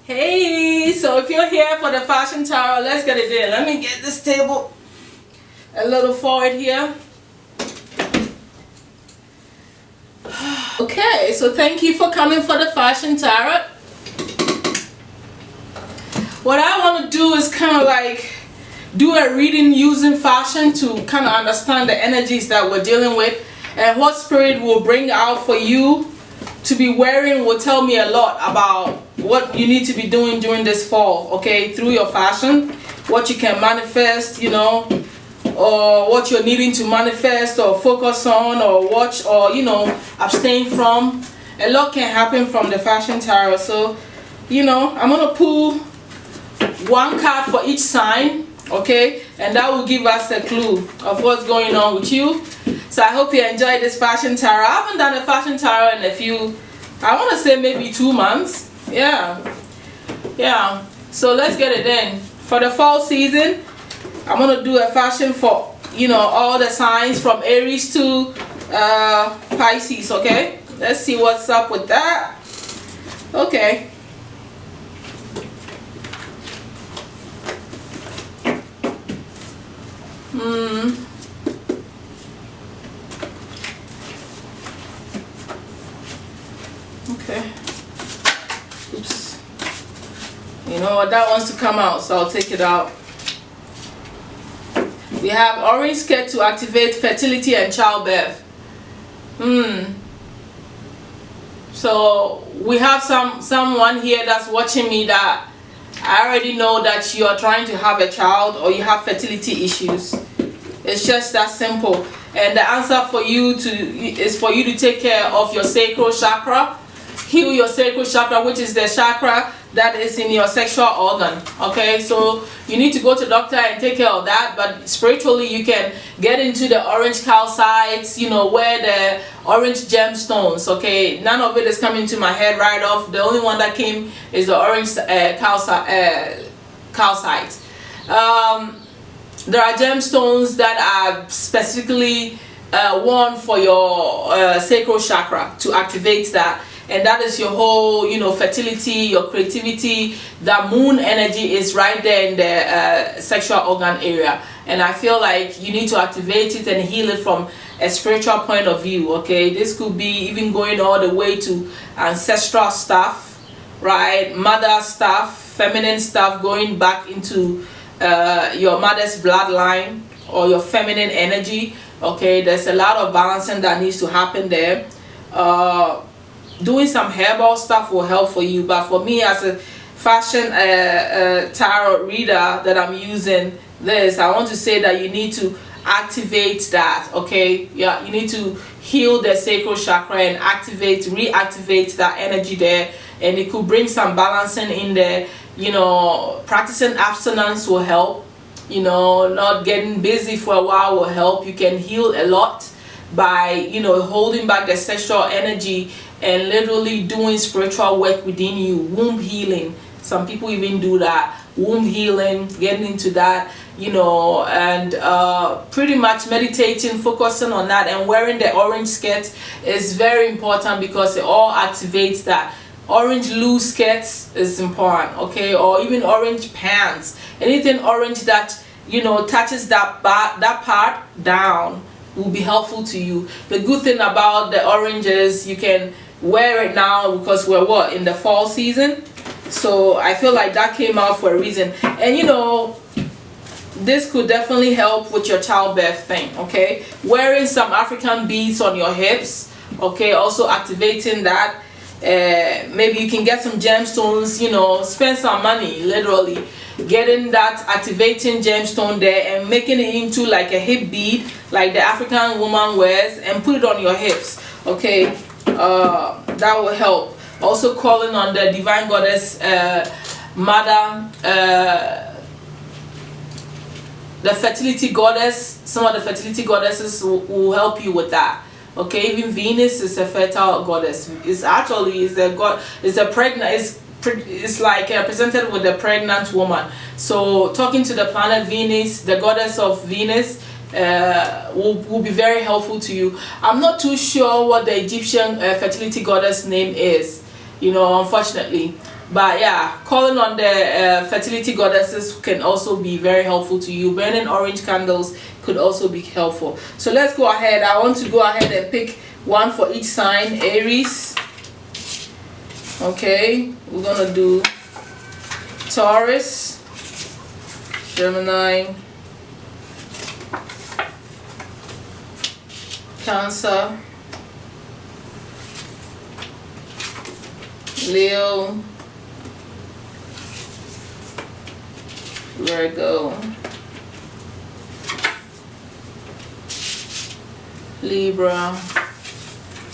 Hey, so if you're here for the Fashion Tarot, let's get it in. Let me get this table a little forward here. Okay, so thank you for coming for the Fashion Tarot. What I want to do is kind of like do a reading using fashion to kind of understand the energies that we're dealing with, and what spirit will bring out for you to be wearing will tell me a lot about what you need to be doing during this fall, okay, through your fashion, what you can manifest, you know, or what you're needing to manifest or focus on or watch or, you know, abstain from. A lot can happen from the Fashion Tarot. So, you know, I'm going to pull one card for each sign, okay, and that will give us a clue of what's going on with you. So I hope you enjoyed this Fashion Tarot. I haven't done a Fashion Tarot in a few, I want to say maybe 2 months. Yeah, so let's get it in. For the fall season, I'm going to do a fashion for, you know, all the signs from Aries to Pisces, okay? Let's see what's up with that. Okay. Okay. Oops. You know what, that wants to come out, so I'll take it out. We have orange skirt to activate fertility and childbirth. So we have someone here that's watching me that I already know that you are trying to have a child or you have fertility issues. It's just that simple. And the answer for you is for you to take care of your sacral chakra. Heal your sacral chakra, which is the chakra that is in your sexual organ. Okay, so you need to go to the doctor and take care of that. But spiritually, you can get into the orange calcites, you know, where the orange gemstones. Okay, none of it is coming to my head right off. The only one that came is the orange calcite. There are gemstones that are specifically worn for your sacral chakra to activate that. And that is your whole, you know, fertility, your creativity. The moon energy is right there in the sexual organ area. And I feel like you need to activate it and heal it from a spiritual point of view, okay? This could be even going all the way to ancestral stuff, right? Mother stuff, feminine stuff, going back into your mother's bloodline or your feminine energy, okay? There's a lot of balancing that needs to happen there. Doing some herbal stuff will help for you, but for me as a fashion tarot reader that I'm using this, I want to say that you need to activate that, okay? Yeah, you need to heal the sacral chakra and reactivate that energy there, and it could bring some balancing in there. You know, practicing abstinence will help. You know, not getting busy for a while will help. You can heal a lot by, you know, holding back the sexual energy and literally doing spiritual work within you. Womb healing, some people even do that. Womb healing, getting into that, you know, and pretty much meditating, focusing on that, and wearing the orange skirt is very important because it all activates that. Orange loose skirts is important, okay, or even orange pants, anything orange that, you know, touches that part down will be helpful to you. The good thing about the orange is you can wear it now because we're in the fall season. So I feel like that came out for a reason. And you know, this could definitely help with your childbirth thing, okay? Wearing some African beads on your hips, okay, also activating that. Maybe you can get some gemstones, you know, spend some money literally getting that activating gemstone there and making it into like a hip bead like the African woman wears, and put it on your hips, okay? That will help. Also calling on the divine goddess mother, the fertility goddess. Some of the fertility goddesses will help you with that. Okay, even Venus is a fertile goddess. It's actually it's like presented with a pregnant woman. So talking to the planet Venus, the goddess of Venus, will be very helpful to you. I'm not too sure what the Egyptian fertility goddess name is, you know, unfortunately. But yeah, calling on the fertility goddesses can also be very helpful to you. Burning orange candles could also be helpful. So let's go ahead. I want to go ahead and pick one for each sign. Aries. Okay, we're gonna do Taurus, Gemini, Cancer, Leo, Virgo, Libra,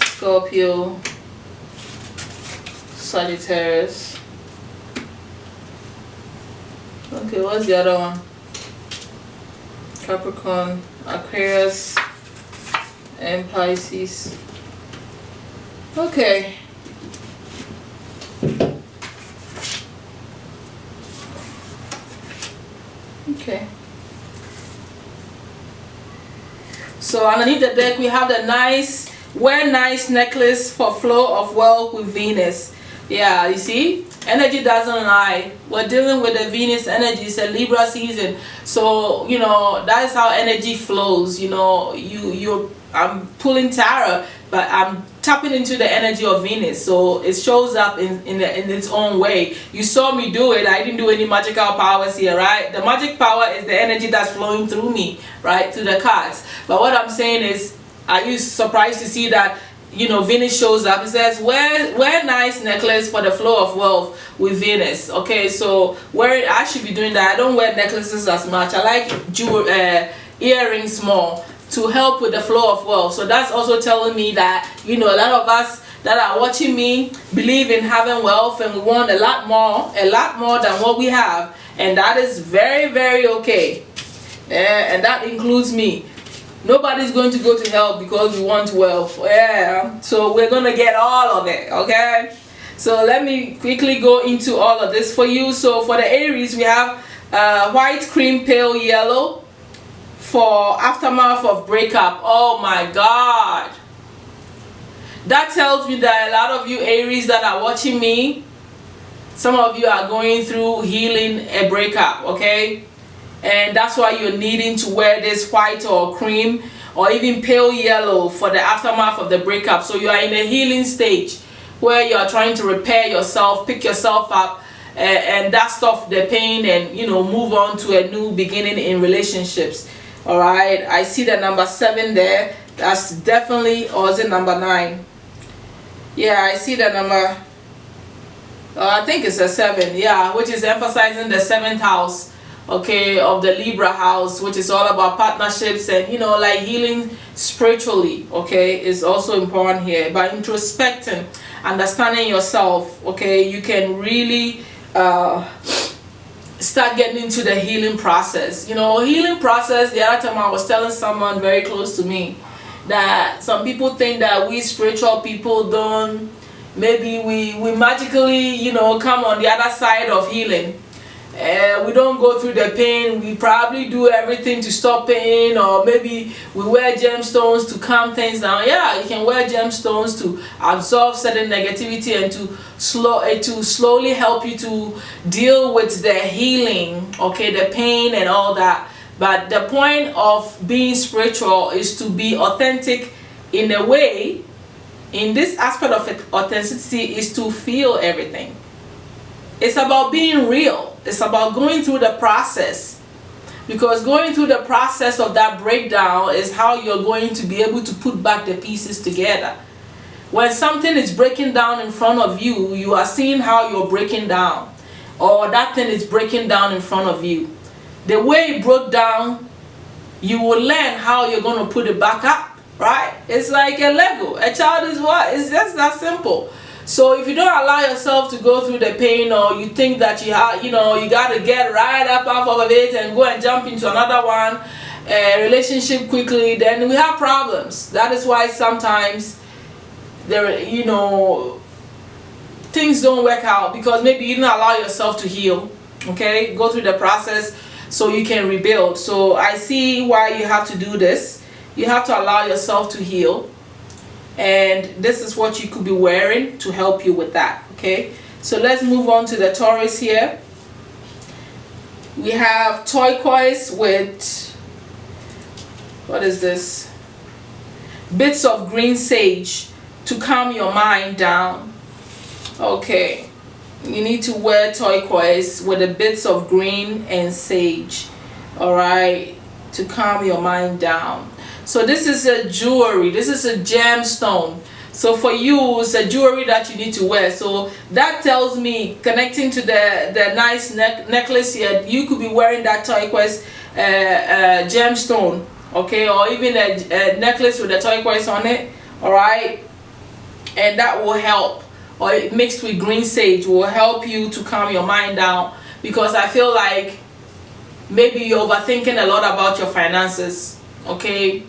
Scorpio, Sagittarius. Okay, what's the other one? Capricorn, Aquarius, and Pisces. Okay. Okay. So underneath the deck we have the nice, wear nice necklace for flow of wealth with Venus. Yeah, you see, energy doesn't lie. We're dealing with the Venus energy. It's a Libra season, so you know that is how energy flows. You know, I'm pulling tarot, but I'm tapping into the energy of Venus, so it shows up in its own way. You saw me do it. I didn't do any magical powers here, right? The magic power is the energy that's flowing through me, right, through the cards. But what I'm saying is, are you surprised to see that, you know, Venus shows up? It says wear nice necklace for the flow of wealth with Venus. Okay, so I should be doing that. I don't wear necklaces as much. I like earrings more to help with the flow of wealth. So that's also telling me that, you know, a lot of us that are watching me believe in having wealth, and we want a lot more than what we have, and that is very, very okay. And that includes me. Nobody's going to go to hell because we want wealth. Yeah, so we're gonna get all of it. Okay, so let me quickly go into all of this for you. So for the Aries, we have white, cream, pale yellow for aftermath of breakup. Oh my God, that tells me that a lot of you Aries that are watching me, some of you are going through healing a breakup. Okay, and that's why you're needing to wear this white or cream or even pale yellow for the aftermath of the breakup. So you are in a healing stage where you are trying to repair yourself, pick yourself up, and dust off the pain, and, you know, move on to a new beginning in relationships. All right, I see the number 7 there. That's definitely, or is it number 9? Yeah, I see the number, I think it's a 7, yeah, which is emphasizing the 7th house, okay, of the Libra house, which is all about partnerships and, you know, like healing spiritually. Okay, is also important here. By introspecting, understanding yourself, okay, you can really start getting into the healing process. You know, healing process, the other time I was telling someone very close to me that some people think that we spiritual people don't, maybe we magically, you know, come on the other side of healing. We don't go through the pain. We probably do everything to stop pain, or maybe we wear gemstones to calm things down. Yeah, you can wear gemstones to absorb certain negativity and to slowly help you to deal with the healing, okay, the pain and all that. But the point of being spiritual is to be authentic in a way. In this aspect of authenticity is to feel everything. It's about being real. It's about going through the process, because going through the process of that breakdown is how you're going to be able to put back the pieces together. When something is breaking down in front of you, you are seeing how you're breaking down, or that thing is breaking down in front of you. The way it broke down, you will learn how you're going to put it back up, right? It's like a Lego. A child is what? It's just that simple. So if you don't allow yourself to go through the pain, or you think that you got to get right up off of it and go and jump into another one, relationship quickly, then we have problems. That is why sometimes there, you know, things don't work out, because maybe you didn't allow yourself to heal. Okay, go through the process so you can rebuild. So I see why you have to do this. You have to allow yourself to heal. And this is what you could be wearing to help you with that. Okay, So let's move on to the Taurus here. We have turquoise with, what is this? Bits of green sage to calm your mind down. Okay, you need to wear turquoise with the bits of green and sage, all right, to calm your mind down. So this is a jewelry, this is a gemstone. So for you, it's a jewelry that you need to wear. So that tells me, connecting to the nice necklace here, you could be wearing that turquoise gemstone, okay, or even a necklace with a turquoise on it, all right, and that will help. Or it mixed with green sage will help you to calm your mind down, because I feel like maybe you're overthinking a lot about your finances, okay,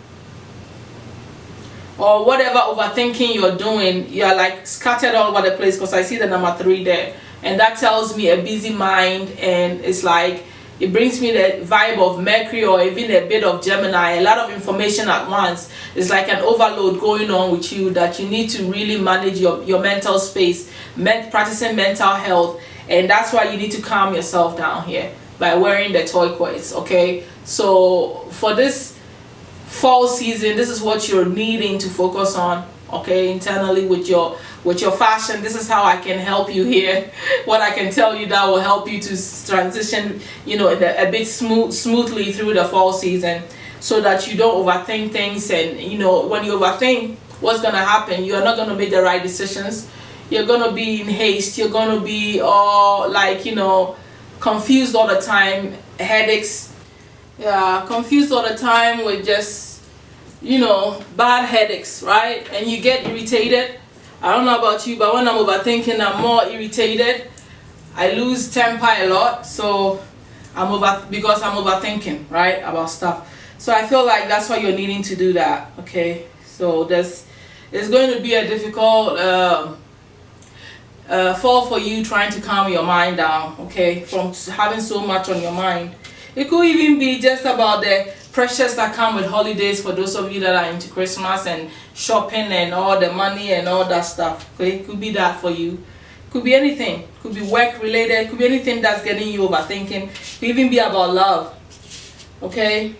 or whatever overthinking you're doing, you're like scattered all over the place, because I see the number 3 there, and that tells me a busy mind, and it's like it brings me the vibe of Mercury or even a bit of Gemini, a lot of information at once. It's like an overload going on with you that you need to really manage your mental space, practicing mental health, and that's why you need to calm yourself down here by wearing the turquoise, okay? So for this fall season, this is what you're needing to focus on, okay, internally with your fashion. This is how I can help you here. What I can tell you that will help you to transition, you know, a bit smoothly through the fall season, so that you don't overthink things. And you know, when you overthink, what's gonna happen? You're not gonna make the right decisions. You're gonna be in haste. You're gonna be all like, you know, confused all the time, headaches. Yeah, confused all the time with just, you know, bad headaches, right? And you get irritated. I don't know about you, but when I'm overthinking, I'm more irritated. I lose temper a lot, so because I'm overthinking, right, about stuff. So I feel like that's why you're needing to do that, okay? So it's going to be a difficult fall for you, trying to calm your mind down, okay, from having so much on your mind. It could even be just about the pressures that come with holidays, for those of you that are into Christmas and shopping and all the money and all that stuff, okay? It could be that for you. Could be anything. Could be work related. Could be anything that's getting you overthinking. Could even be about love, okay?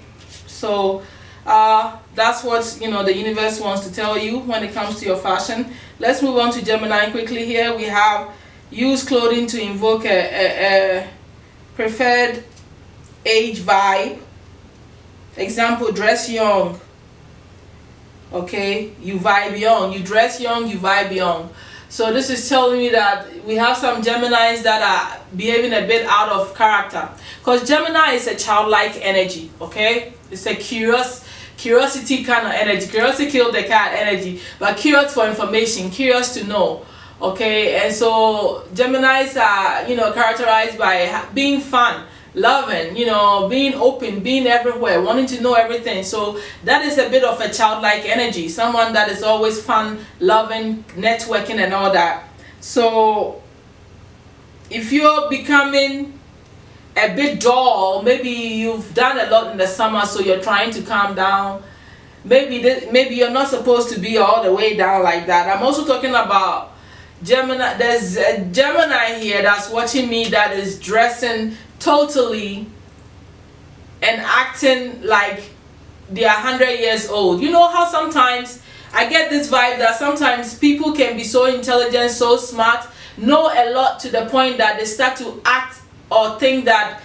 So that's what, you know, the universe wants to tell you when it comes to your fashion. Let's move on to Gemini quickly here. We have use clothing to invoke a preferred age vibe. Example, dress young, okay? You vibe young. You dress young, you vibe young. So this is telling me that we have some Geminis that are behaving a bit out of character, because Gemini is a childlike energy, okay? It's a curiosity kind of energy. Curiosity killed the cat energy, but curious for information, curious to know, okay? And so Geminis are, you know, characterized by being fun, loving, you know, being open, being everywhere, wanting to know everything. So that is a bit of a childlike energy, someone that is always fun, loving, networking and all that. So if you're becoming a bit dull, maybe you've done a lot in the summer, so you're trying to calm down. Maybe you're not supposed to be all the way down like that. I'm also talking about Gemini. There's a Gemini here that's watching me that is dressing totally and acting like they are 100 years old. You know how sometimes I get this vibe that sometimes people can be so intelligent, so smart, know a lot to the point that they start to act or think that,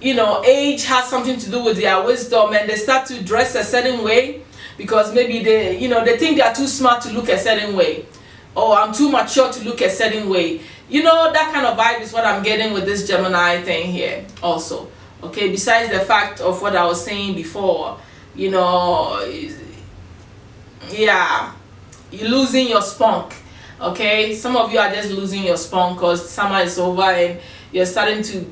you know, age has something to do with their wisdom, and they start to dress a certain way because maybe they, you know, they think they are too smart to look a certain way, or I'm too mature to look a certain way. You know, that kind of vibe is what I'm getting with this Gemini thing here also, okay? Besides the fact of what I was saying before, you know, yeah, you're losing your spunk, okay? Some of you are just losing your spunk because summer is over and you're starting to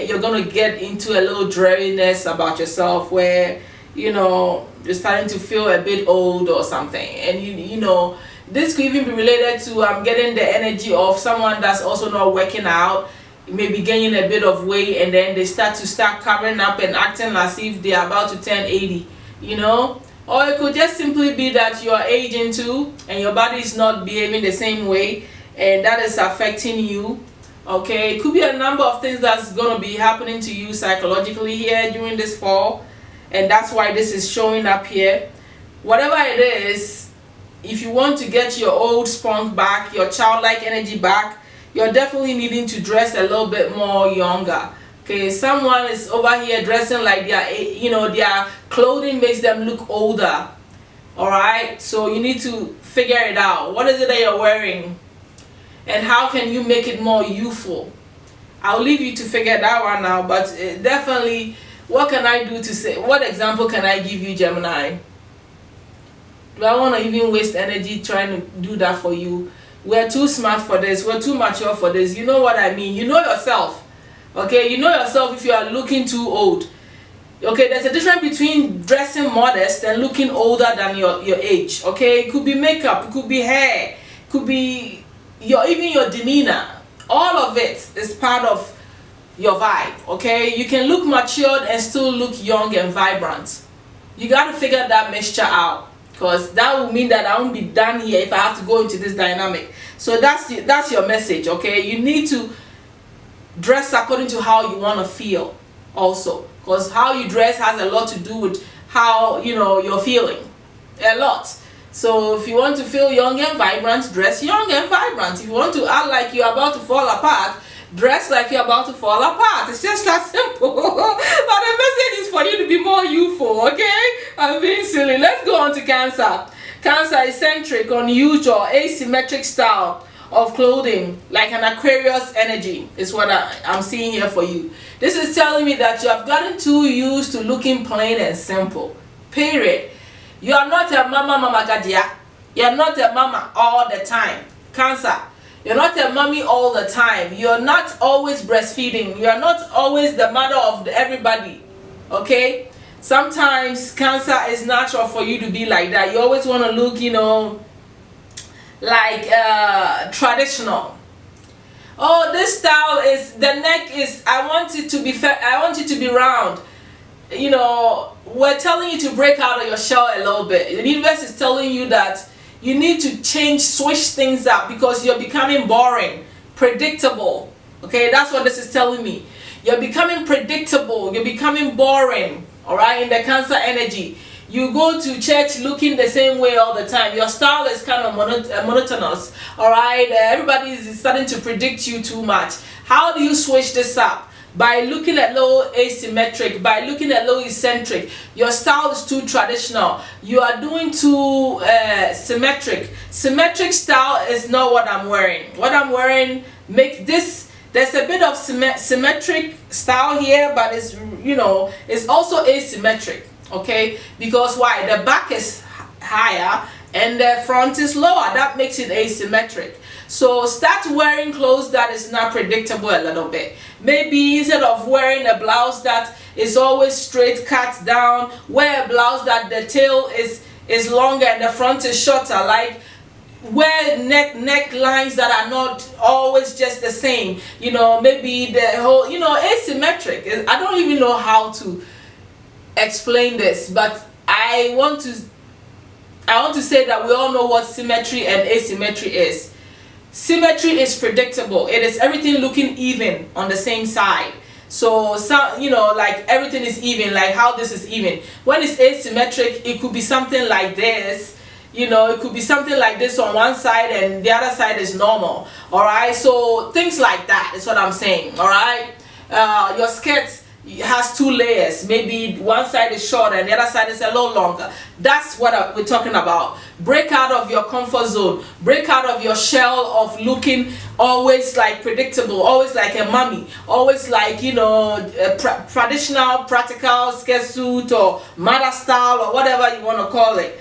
you're going to get into a little dreariness about yourself, where, you know, you're starting to feel a bit old or something. And you know, this could even be related to, I'm getting the energy of someone that's also not working out, maybe gaining a bit of weight, and then they start covering up and acting as if they are about to turn 80, you know? Or it could just simply be that you are aging too and your body is not behaving the same way, and that is affecting you. Okay, it could be a number of things that's going to be happening to you psychologically here during this fall, and that's why this is showing up here. Whatever it is, if you want to get your old spunk back, your childlike energy back, you're definitely needing to dress a little bit more younger. Okay, someone is over here dressing like their clothing makes them look older. All right, so you need to figure it out. What is it that you're wearing, and how can you make it more youthful? I'll leave you to figure that one out, but definitely, what can I do to say? What example can I give you, Gemini? Do I want to even waste energy trying to do that for you? We're too smart for this. We're too mature for this. You know what I mean? You know yourself. Okay, you know yourself if you are looking too old. Okay, there's a difference between dressing modest and looking older than your age. Okay, it could be makeup, it could be hair, it could be even your demeanor. All of it is part of your vibe. Okay, you can look matured and still look young and vibrant. You got to figure that mixture out, because that will mean that I won't be done here if I have to go into this dynamic. So that's your message. Okay, you need to dress according to how you want to feel also, because how you dress has a lot to do with how you're feeling, a lot. So if you want to feel young and vibrant, dress young and vibrant. If you want to act like you're about to fall apart, dress like you're about to fall apart. It's just that simple. But the message is for you to be more youthful. Okay, I'm being silly. Let's go on to Cancer. Cancer, eccentric, unusual, asymmetric style of clothing, like an Aquarius energy is what I'm seeing here for you. This is telling me that you have gotten too used to looking plain and simple. Period. You are not a mama gadia. You're not a mama all the time. Cancer. You're not a mommy all the time. You're not always breastfeeding. You're not always the mother of everybody. Okay? Sometimes Cancer is natural for you to be like that. You always want to look, like traditional. Oh, this style is, the neck is, I want it to be round. We're telling you to break out of your shell a little bit. The universe is telling you that you need to switch things up, because you're becoming boring, predictable. Okay, that's what this is telling me. You're becoming predictable, you're becoming boring. All right, in the Cancer energy. You go to church looking the same way all the time. Your style is kind of monotonous. All right, everybody is starting to predict you too much. How do you switch this up? By looking a little asymmetric, by looking a little eccentric. Your style is too traditional. You are doing too symmetric. Symmetric style is not what I'm wearing. What I'm wearing makes this. There's a bit of symmetric style here, but it's also asymmetric. Okay, because why? The back is higher and the front is lower. That makes it asymmetric. So start wearing clothes that is not predictable a little bit. Maybe instead of wearing a blouse that is always straight cut down, wear a blouse that the tail is longer and the front is shorter. Like wear neck lines that are not always just the same. Maybe the whole asymmetric. I don't even know how to explain this, but I want to say that we all know what symmetry and asymmetry is. Symmetry is predictable. It is everything looking even on the same side. So like everything is even, like how this is even. When it's asymmetric, it could be something like this. It could be something like this on one side and the other side is normal. All right, so things like that is what I'm saying. All right, your skirt has two layers. Maybe one side is short and the other side is a little longer. That's what we're talking about. Break out of your comfort zone. Break out of your shell of looking always like predictable, always like a mummy, always like traditional practical skirt suit or mother style or whatever you want to call it.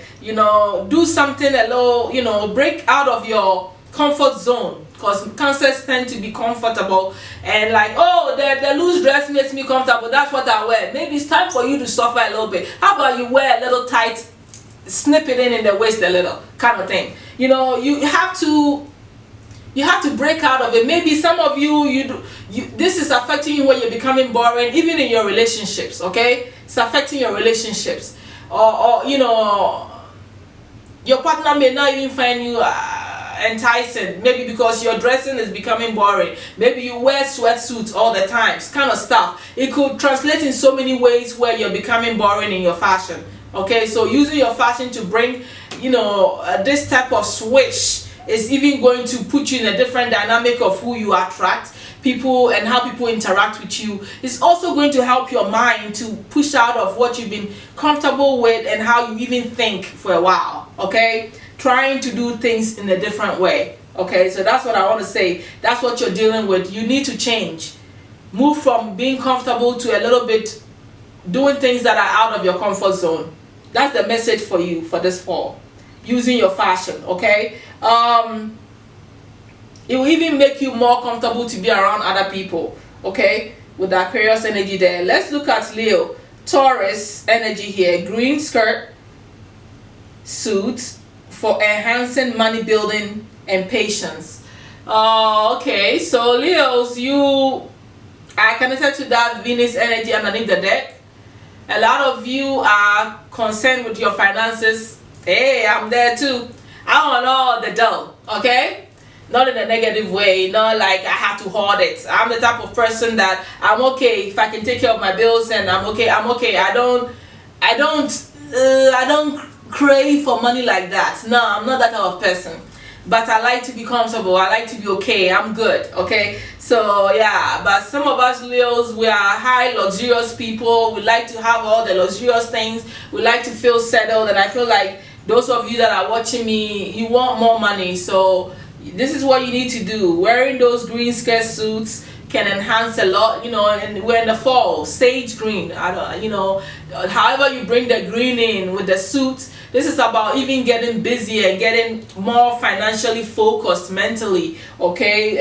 Do something a little, break out of your comfort zone. Because Cancers tend to be comfortable and like, oh, the loose dress makes me comfortable, that's what I wear. Maybe it's time for you to suffer a little bit. How about you wear a little tight, snip it in the waist a little kind of thing. You have to break out of it. Maybe some of you this is affecting you when you're becoming boring, even in your relationships. Okay, it's affecting your relationships, or your partner may not even find you enticing, maybe because your dressing is becoming boring, maybe you wear sweatsuits all the time, kind of stuff. It could translate in so many ways where you're becoming boring in your fashion. Okay, so using your fashion to bring, you know, this type of switch is even going to put you in a different dynamic of who you attract, people, and how people interact with you. It's also going to help your mind to push out of what you've been comfortable with and how you even think for a while. Okay, trying to do things in a different way. Okay, so that's what I want to say. That's what you're dealing with. You need to change, move from being comfortable to a little bit doing things that are out of your comfort zone. That's the message for you for this fall, using your fashion. Okay, it will even make you more comfortable to be around other people. Okay, with that Aquarius energy there. Let's look at Leo. Taurus energy here. Green skirt, suit for enhancing money building and patience. Okay, so Leos, you are connected to that Venus energy underneath the deck. A lot of you are concerned with your finances. Hey, I'm there too. I want all the dough. Okay, not in a negative way, not like I have to hoard it. I'm the type of person that I'm okay if I can take care of my bills, and I'm okay. I don't crave for money like that. No, I'm not that type of person. But I like to be comfortable. I like to be okay. I'm good. Okay, so yeah, but some of us Leos, we are high luxurious people. We like to have all the luxurious things. We like to feel settled, and I feel like those of you that are watching me, you want more money. So this is what you need to do. Wearing those green skirt suits can enhance a lot, you know. And we're in the fall, sage green. I don't, you know, however you bring the green in with the suits. This is about even getting busy and getting more financially focused mentally. Okay,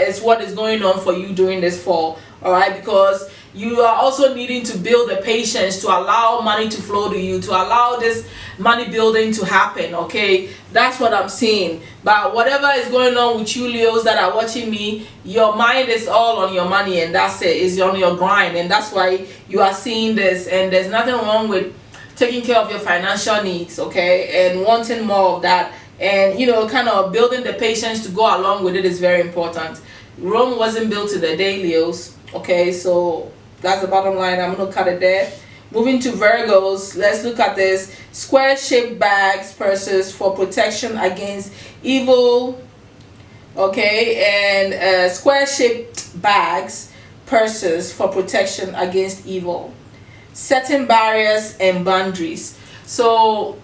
it's what is going on for you during this fall. All right, because you are also needing to build the patience to allow money to flow to you, to allow this money building to happen. Okay, that's what I'm seeing. But whatever is going on with you Leos that are watching me, your mind is all on your money, and that's it. It's on your grind, and that's why you are seeing this. And there's nothing wrong with taking care of your financial needs, okay, and wanting more of that, and you know, kind of building the patience to go along with it is very important. Rome wasn't built in a day, Leos. Okay, so that's the bottom line. I'm gonna cut it there. Moving to Virgos, let's look at this. Square shaped bags, purses for protection against evil. Okay, and square shaped bags, purses for protection against evil. Setting barriers and boundaries. So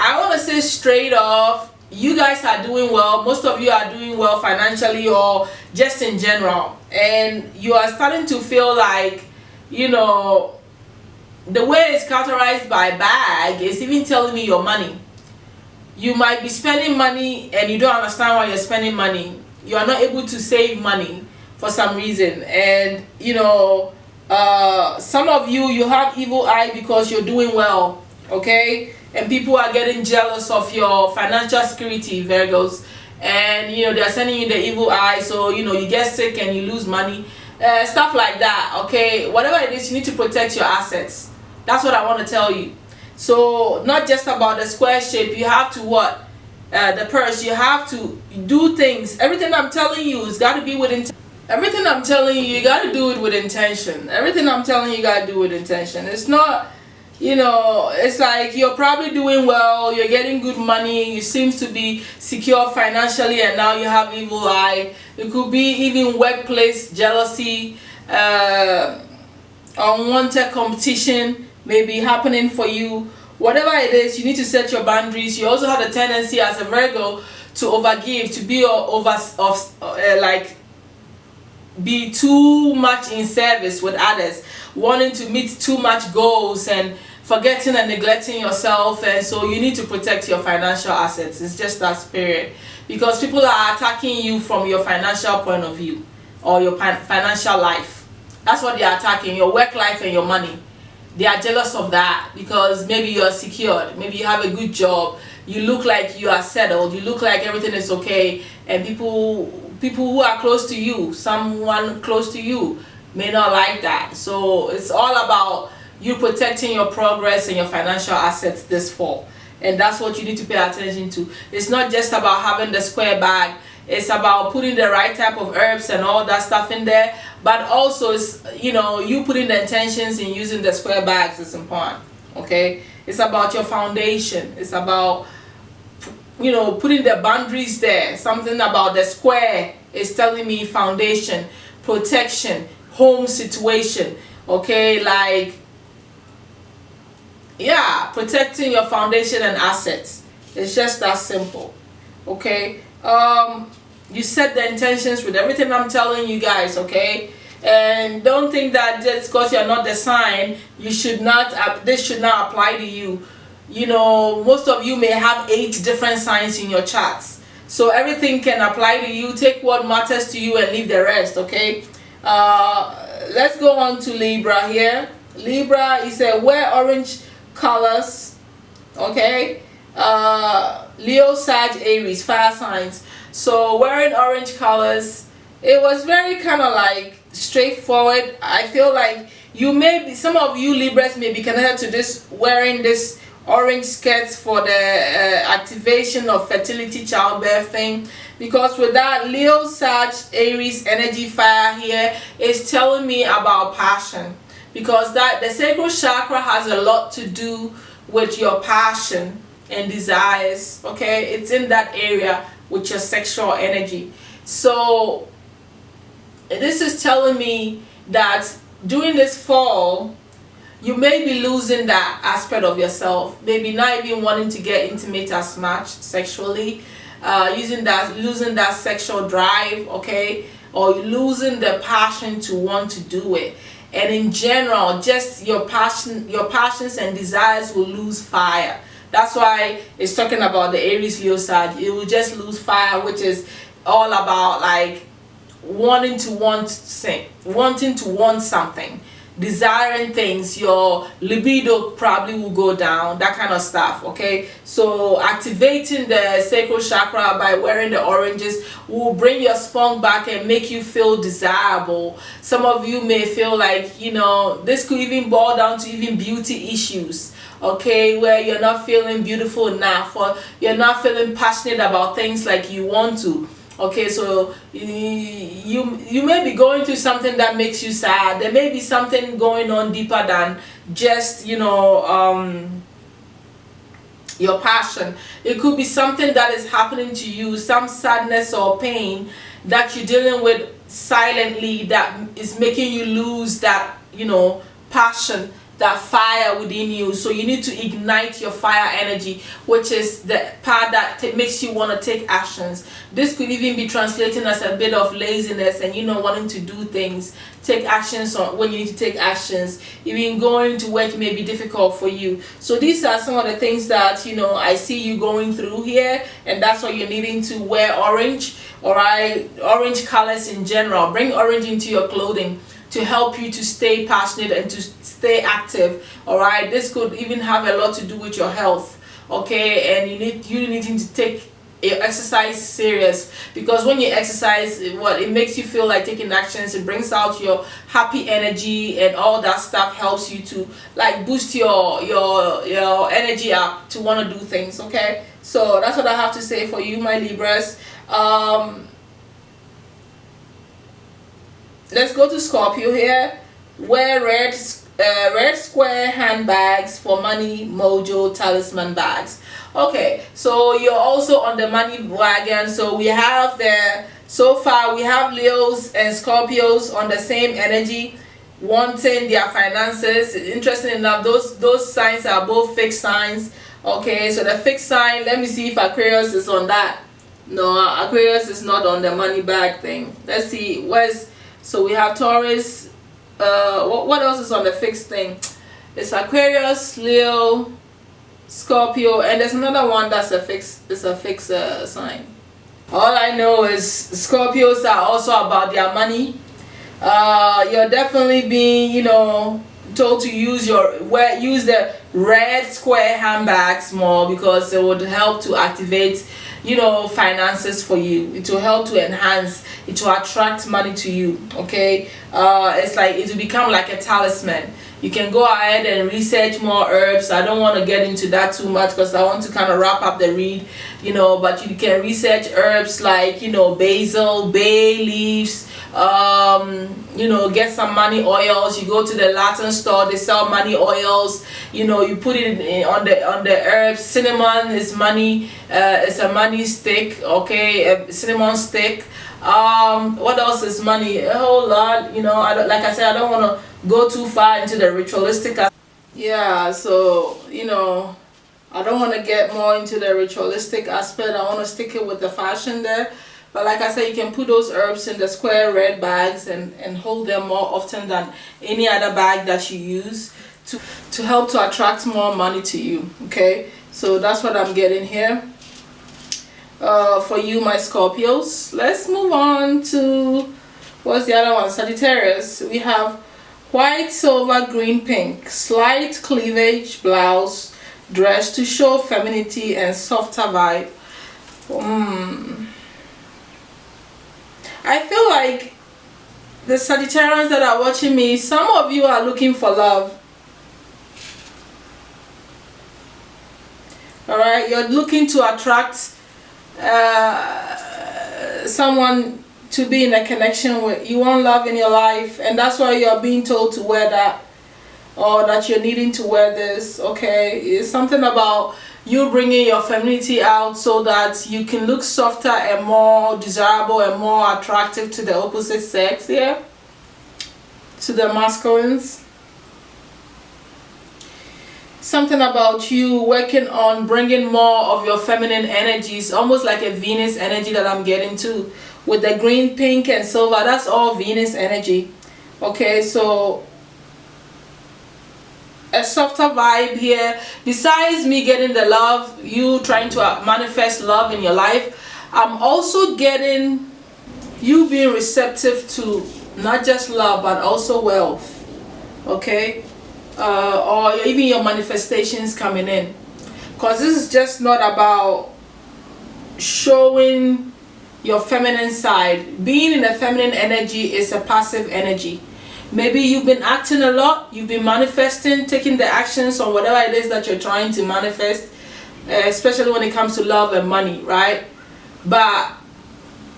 I want to say straight off, you guys are doing well. Most of you are doing well financially or just in general, and you are starting to feel like, you know, the way it's characterized by bag is even telling me your money. You might be spending money and you don't understand why you're spending money. You are not able to save money for some reason, and you know, some of you have evil eye because you're doing well. Okay, and people are getting jealous of your financial security, Virgos, and you know, they're sending you the evil eye, so you know, you get sick and you lose money, stuff like that. Okay, whatever it is, you need to protect your assets. That's what I want to tell you. So not just about the square shape, you have to what, the purse, you have to do things. Everything I'm telling you has got to be with intention. Everything I'm telling you, you got to do it with intention. Everything I'm telling you, you got to do with intention. It's not, you know, it's like you're probably doing well, you're getting good money, you seem to be secure financially, and now you have evil eye. It could be even workplace jealousy, unwanted competition may be happening for you. Whatever it is, you need to set your boundaries. You also have the tendency as a Virgo to overgive, to be like be too much in service with others, wanting to meet too much goals and forgetting and neglecting yourself. And so you need to protect your financial assets. It's just that spirit, because people are attacking you from your financial point of view or your financial life. That's what they are attacking, your work life and your money. They are jealous of that because maybe you are secured, maybe you have a good job, you look like you are settled, you look like everything is okay, and people who are close to you, someone close to you, may not like that. So it's all about you protecting your progress and your financial assets this fall. and that's what you need to pay attention to. It's not just about having the square bag. It's about putting the right type of herbs and all that stuff in there, but also it's, you know, you putting the intentions in using the square bags is important. Okay, it's about your foundation. It's about, you know, putting the boundaries there. Something about the square is telling me foundation, protection, home situation. Okay, like, yeah, protecting your foundation and assets. It's just that simple. Okay, you set the intentions with everything I'm telling you guys. Okay, and don't think that just because you're not the sign, you should not, this should not apply to you. You know, most of you may have 8 different signs in your charts, so everything can apply to you. Take what matters to you and leave the rest. Okay, let's go on to Libra here. Libra is a wear orange colors. Okay, Leo, Sag, Aries, fire signs. So wearing orange colors, it was very kind of like straightforward. I feel like you may be, some of you Libras may be connected to this, wearing this orange skirts for the activation of fertility, childbirth thing, because with that Leo, Sag, Aries energy fire here is telling me about passion, because that the sacral chakra has a lot to do with your passion and desires. Okay, it's in that area with your sexual energy. So this is telling me that during this fall you may be losing that aspect of yourself, maybe not even wanting to get intimate as much sexually, losing that sexual drive. Okay, or losing the passion to want to do it. And in general, just your passions and desires will lose fire. That's why it's talking about the Aries, Leo, Sag. It will just lose fire, which is all about like wanting to want something, desiring things. Your libido probably will go down, that kind of stuff. Okay, so activating the sacral chakra by wearing the oranges will bring your spunk back and make you feel desirable. Some of you may feel like, you know, this could even boil down to even beauty issues. Okay, where you're not feeling beautiful enough, or you're not feeling passionate about things like you want to. Okay, so you may be going through something that makes you sad. There may be something going on deeper than just, you know, your passion. It could be something that is happening to you, some sadness or pain that you're dealing with silently, that is making you lose that, you know, passion, that fire within you. So you need to ignite your fire energy, which is the part that makes you want to take actions. This could even be translating as a bit of laziness and, you know, wanting to do things, take actions on when you need to take actions. Even going to work may be difficult for you. So these are some of the things that, you know, I see you going through here, and that's why you're needing to wear orange. All right, orange colors in general. Bring orange into your clothing to help you to stay passionate and to stay active. All right, this could even have a lot to do with your health. Okay, and you needing to take exercise serious, because when you exercise, it makes you feel like taking actions. It brings out your happy energy, and all that stuff helps you to like boost your energy up to want to do things. Okay, so that's what I have to say for you, my Libras. Let's go to Scorpio here. Wear red square handbags for money, mojo, talisman bags. Okay, so you're also on the money wagon. So we have so far we have Leos and Scorpios on the same energy, wanting their finances. Interesting enough, those signs are both fixed signs. Okay, so the fixed sign, let me see if Aquarius is on that. No, Aquarius is not on the money bag thing. Let's see, so we have Taurus. What else is on the fixed thing? It's Aquarius, Leo, Scorpio, and there's another one that's a fixed sign. All I know is Scorpios are also about their money. You're definitely being, you know, told to use the red square handbags more, because it would help to activate finances for you. It will help to enhance, it will attract money to you. Okay, it's like it will become like a talisman. You can go ahead and research more herbs. I don't want to get into that too much because I want to kind of wrap up the read, but you can research herbs like, basil, bay leaves, get some money oils. You go to the Latin store, they sell money oils. You put it on the herbs. Cinnamon is money. It's a money stick. Okay, a cinnamon stick. What else is money? A whole lot. Like I said, I don't want to go too far into the ritualistic. Yeah, so I don't want to get more into the ritualistic aspect. I want to stick it with the fashion there. But like I said, you can put those herbs in the square red bags and hold them more often than any other bag that you use to help to attract more money to you. Okay, so that's what I'm getting here for you, my Scorpios. Let's move on to, what's the other one? Sagittarius. We have white, silver, green, pink, slight cleavage blouse, dress to show femininity and softer vibe. I feel like the Sagittarians that are watching me, some of you are looking for love. Alright, you're looking to attract someone to be in a connection with. You want love in your life, and that's why you're being told to wear that, or that you're needing to wear this. Okay, it's something about you bringing your femininity out so that you can look softer and more desirable and more attractive to the opposite sex here, to the masculines. Something about you working on bringing more of your feminine energies, almost like a Venus energy that I'm getting to. With the green, pink, and silver, that's all Venus energy. Okay, so a softer vibe here. Besides me getting the love, you trying to manifest love in your life, I'm also getting you being receptive to not just love but also wealth. Okay, or even your manifestations coming in, because this is just not about showing your feminine side. Being in a feminine energy is a passive energy. Maybe you've been acting a lot, you've been manifesting, taking the actions on whatever it is that you're trying to manifest, especially when it comes to love and money, right? But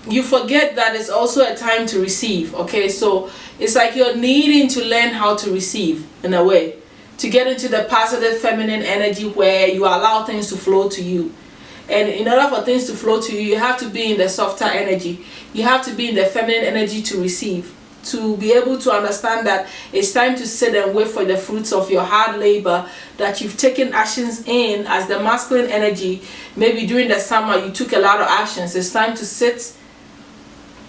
you forget that it's also a time to receive. Okay, so it's like you're needing to learn how to receive, in a way, to get into the positive feminine energy where you allow things to flow to you. And in order for things to flow to you, you have to be in the softer energy. You have to be in the feminine energy to receive, to be able to understand that it's time to sit and wait for the fruits of your hard labor that you've taken actions in. As the masculine energy, maybe during the summer you took a lot of actions. It's time to sit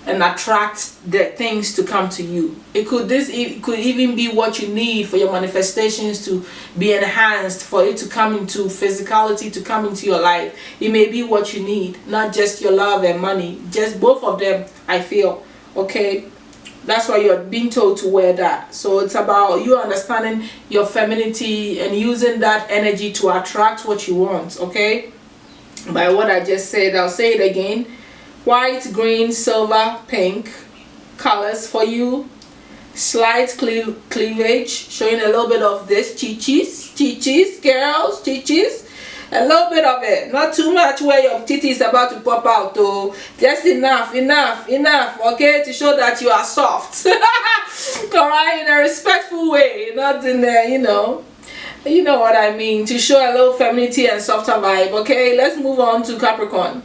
and attract the things to come to you. It could even be what you need for your manifestations to be enhanced, for it to come into physicality, to come into your life. It may be what you need, not just your love and money, just both of them, I feel. Okay, that's why you're being told to wear that. So it's about you understanding your femininity and using that energy to attract what you want. Okay, by what I just said, I'll say it again. White, green, silver, pink colors for you. Slight cleavage, showing a little bit of this chichis, girls, chichis. A little bit of it, not too much where your titty is about to pop out though. Just enough, okay, to show that you are soft. Alright, in a respectful way, not in a, you know what I mean, to show a little femininity and softer vibe. Okay, let's move on to Capricorn.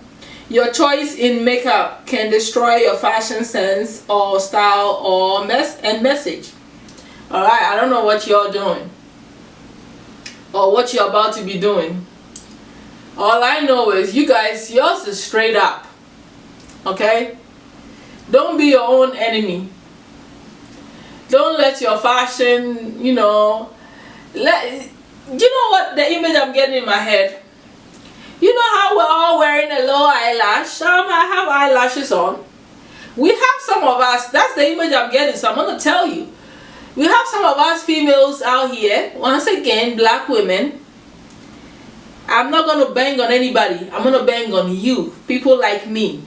Your choice in makeup can destroy your fashion sense or style or message. Alright, I don't know what you're doing or what you're about to be doing. All I know is you guys, yours is straight up. Okay? Don't be your own enemy. Don't let your fashion, you know what the image I'm getting in my head? You know how we're all wearing a low eyelash? I have eyelashes on. We have some of us, that's the image I'm getting, so I'm going to tell you. We have some of us females out here, once again, black women. I'm not going to bang on anybody. I'm going to bang on you, people like me.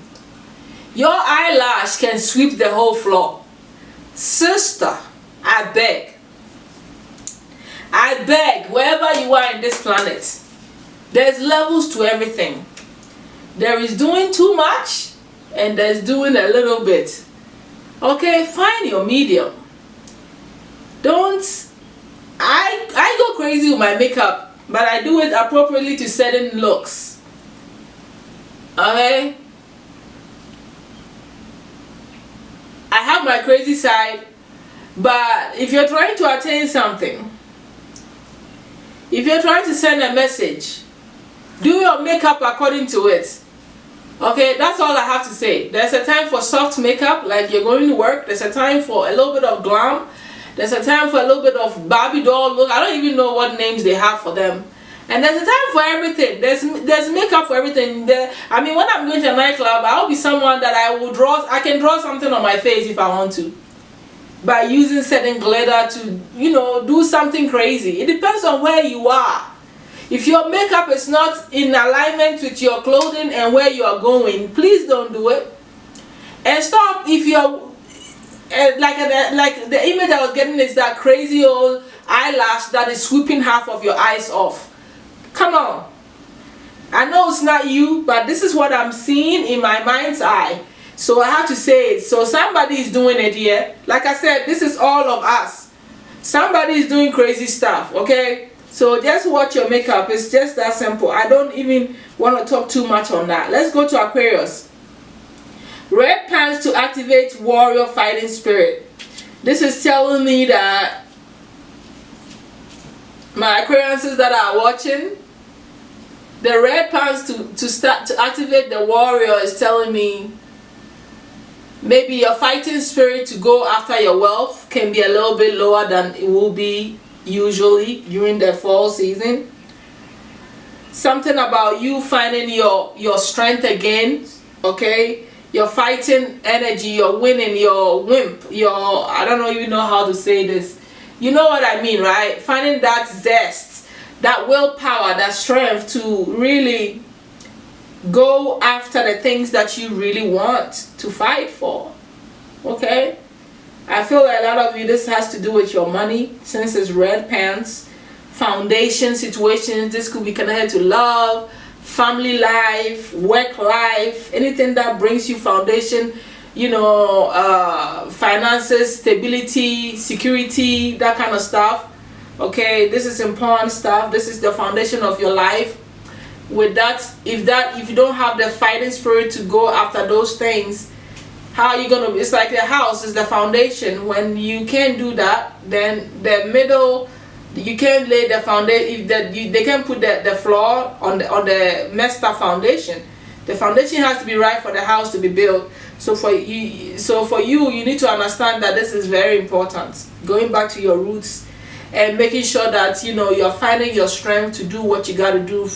Your eyelash can sweep the whole floor. Sister, I beg. I beg, wherever you are in this planet, there's levels to everything. There is doing too much and there's doing a little bit. Okay, find your medium. I go crazy with my makeup, but I do it appropriately to certain looks. Okay? I have my crazy side, but if you're trying to attain something, if you're trying to send a message, do your makeup according to it. Okay, that's all I have to say. There's a time for soft makeup, like you're going to work. There's a time for a little bit of glam. There's a time for a little bit of Barbie doll look. I don't even know what names they have for them. And there's a time for everything. There's makeup for everything. I mean, when I'm going to a nightclub, I'll be someone that I can draw something on my face if I want to, by using certain glitter to, do something crazy. It depends on where you are. If your makeup is not in alignment with your clothing and where you are going, please don't do it. And stop if you're like the image I was getting is that crazy old eyelash that is sweeping half of your eyes off. Come on. I know it's not you, but this is what I'm seeing in my mind's eye. So I have to say it. So somebody is doing it here. Like I said, this is all of us. Somebody is doing crazy stuff, okay? So just watch your makeup. It's just that simple. I don't even want to talk too much on that. Let's go to Aquarius. Red pants to activate warrior fighting spirit. This is telling me that my Aquariuses that are watching, the red pants to start to activate the warrior is telling me maybe your fighting spirit to go after your wealth can be a little bit lower than it will be usually during the fall season. Something about you finding your strength again, okay? Your fighting energy, your winning, your wimp, I don't even know how to say this. You know what I mean, right? Finding that zest, that willpower, that strength to really go after the things that you really want to fight for. Okay? I feel like a lot of you, this has to do with your money, since it's red pants, foundation situations. This could be connected to love, family life, work life, anything that brings you foundation, finances, stability, security, that kind of stuff. Okay, this is important stuff. This is the foundation of your life. With that, if you don't have the fighting spirit to go after those things, how are you gonna? It's like the house is the foundation. When you can't do that, then the middle, you can't lay the foundation. They can put the floor on the messed up foundation. The foundation has to be right for the house to be built. So for you, you need to understand that this is very important. Going back to your roots and making sure that you're finding your strength to do what you got to do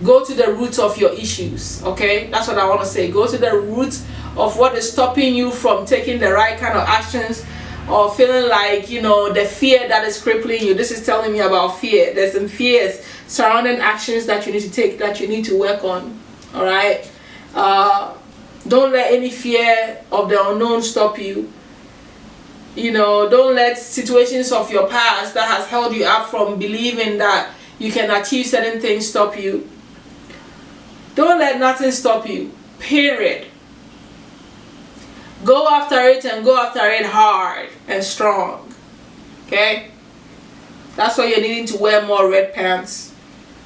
go to the roots of your issues. Okay, that's what I want to say. Go to the roots of what is stopping you from taking the right kind of actions, or feeling like the fear that is crippling you. This is telling me about fear. There's some fears surrounding actions that you need to take, that you need to work on. All right, don't let any fear of the unknown stop you. Don't let situations of your past that has held you up from believing that you can achieve certain things stop you. Don't let nothing stop you, period. Go after it, and go after it hard and strong. Okay? That's why you're needing to wear more red pants.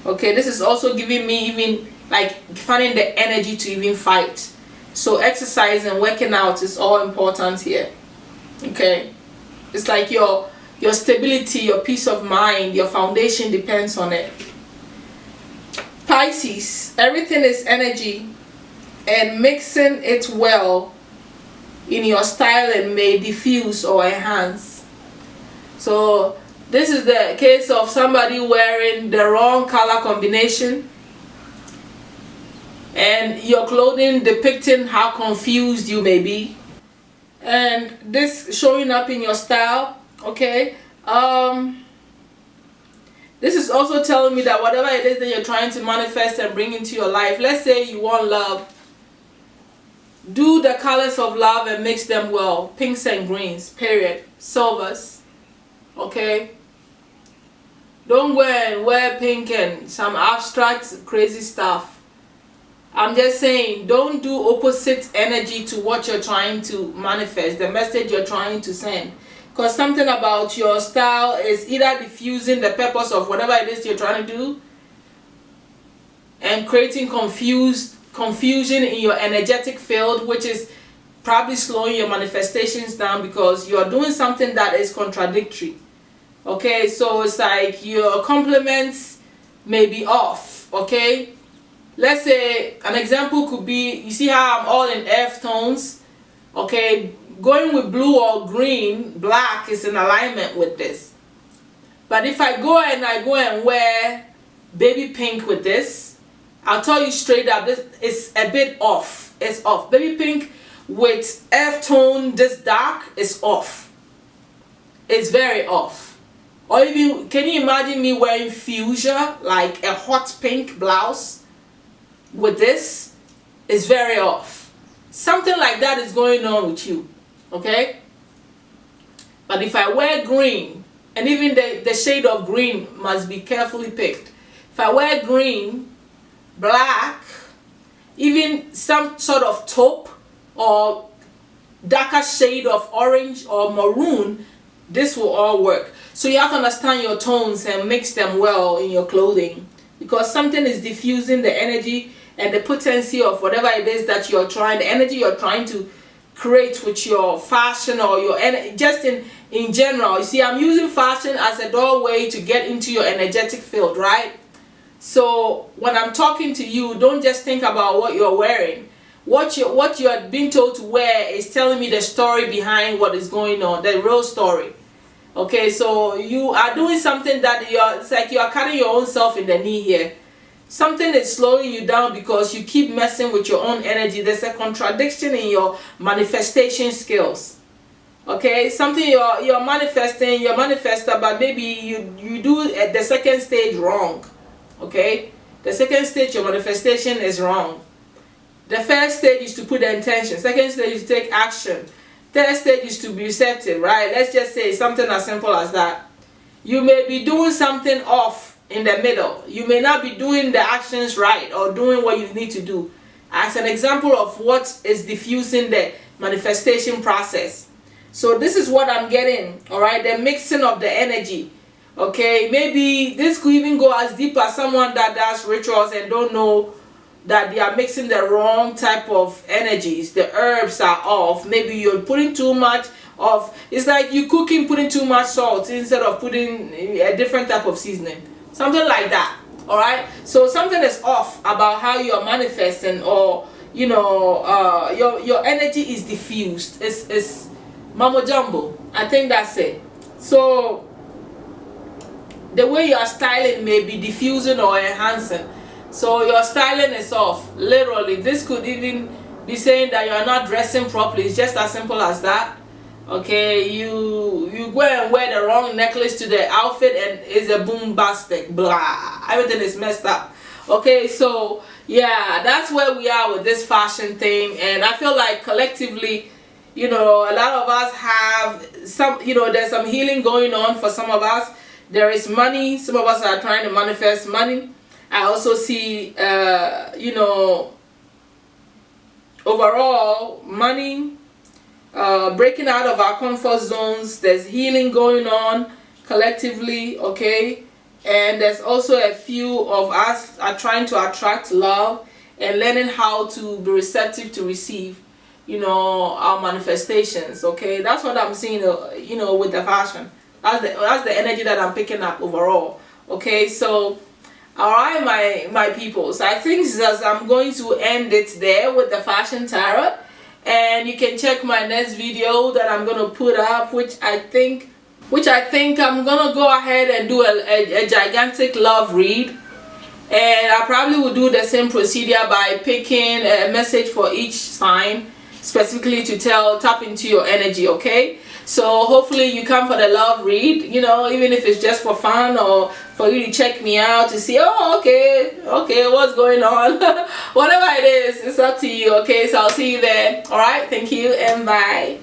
Okay, this is also giving me even like finding the energy to even fight. So exercise and working out is all important here. Okay? It's like your stability, your peace of mind, your foundation depends on it. Pisces, everything is energy, and mixing it well in your style and may diffuse or enhance. So this is the case of somebody wearing the wrong color combination and your clothing depicting how confused you may be, and this showing up in your style. Okay, This is also telling me that whatever it is that you're trying to manifest and bring into your life, let's say you want love, do the colors of love and mix them well. Pinks and greens, period. Silvers, okay? Don't go and wear pink and some abstract crazy stuff. I'm just saying, don't do opposite energy to what you're trying to manifest, the message you're trying to send. Because something about your style is either diffusing the purpose of whatever it is you're trying to do and creating confusion in your energetic field, which is probably slowing your manifestations down because you're doing something that is contradictory. Okay, so it's like your compliments may be off. Okay, let's say an example could be, you see how I'm all in earth tones. Okay, going with blue or green, black is in alignment with this. But if I go and wear baby pink with this, I'll tell you straight up, this is a bit off. It's off. Baby pink with earth tone this dark is off. It's very off. Or even, can you imagine me wearing fuchsia, like a hot pink blouse with this? It's very off. Something like that is going on with you, okay? But if I wear green, and even the shade of green must be carefully picked. If I wear green, black, even some sort of taupe or darker shade of orange or maroon, this will all work. So you have to understand your tones and mix them well in your clothing, because something is diffusing the energy and the potency of whatever it is that you're trying, the energy you're trying to create with your fashion or your just in general. You see, I'm using fashion as a doorway to get into your energetic field, right? So when I'm talking to you, don't just think about what you're wearing. What you're being told to wear is telling me the story behind what is going on, the real story. Okay, so you are doing something that it's like you are cutting your own self in the knee here. Something is slowing you down because you keep messing with your own energy. There's a contradiction in your manifestation skills. Okay, something you're manifesting, you're manifester, but maybe you do at the second stage wrong. Okay, the second stage your manifestation is wrong. The first stage is to put the intention. Second stage is to take action. Third stage is to be receptive, right? Let's just say something as simple as that. You may be doing something off in the middle. You may not be doing the actions right or doing what you need to do. As an example of what is diffusing the manifestation process. So this is what I'm getting, all right? The mixing of the energy. Okay, maybe this could even go as deep as someone that does rituals and don't know that they are mixing the wrong type of energies. The herbs are off. Maybe you're putting too much of, it's like you cooking, putting too much salt instead of putting a different type of seasoning. Something like that, all right? So something is off about how you're manifesting, or, you know, your energy is diffused. It's mambo jumbo. I think that's it. So the way you are styling may be diffusing or enhancing. So your styling is off. Literally, this could even be saying that you're not dressing properly. It's just as simple as that. Okay, you go and wear the wrong necklace to the outfit and it's a bombastic, blah, everything is messed up. Okay, so yeah, that's where we are with this fashion thing. And I feel like collectively, you know, a lot of us have some, you know, there's some healing going on for some of us. There is money. Some of us are trying to manifest money. I also see, you know, overall money, breaking out of our comfort zones. There's healing going on collectively, okay? And there's also a few of us are trying to attract love and learning how to be receptive to receive, you know, our manifestations, okay? That's what I'm seeing, you know, with the fashion. That's the energy that I'm picking up overall, okay? So all right, my people, so I think that I'm going to end it there with the fashion tarot, and you can check my next video that I'm going to put up, which I think I'm going to go ahead and do a gigantic love read, and I probably will do the same procedure by picking a message for each sign specifically to tap into your energy, okay? So hopefully you come for the love read, you know, even if it's just for fun or for you to check me out to see, oh, okay, what's going on. Whatever it is, it's up to you. Okay, so I'll see you there. All right, thank you and bye.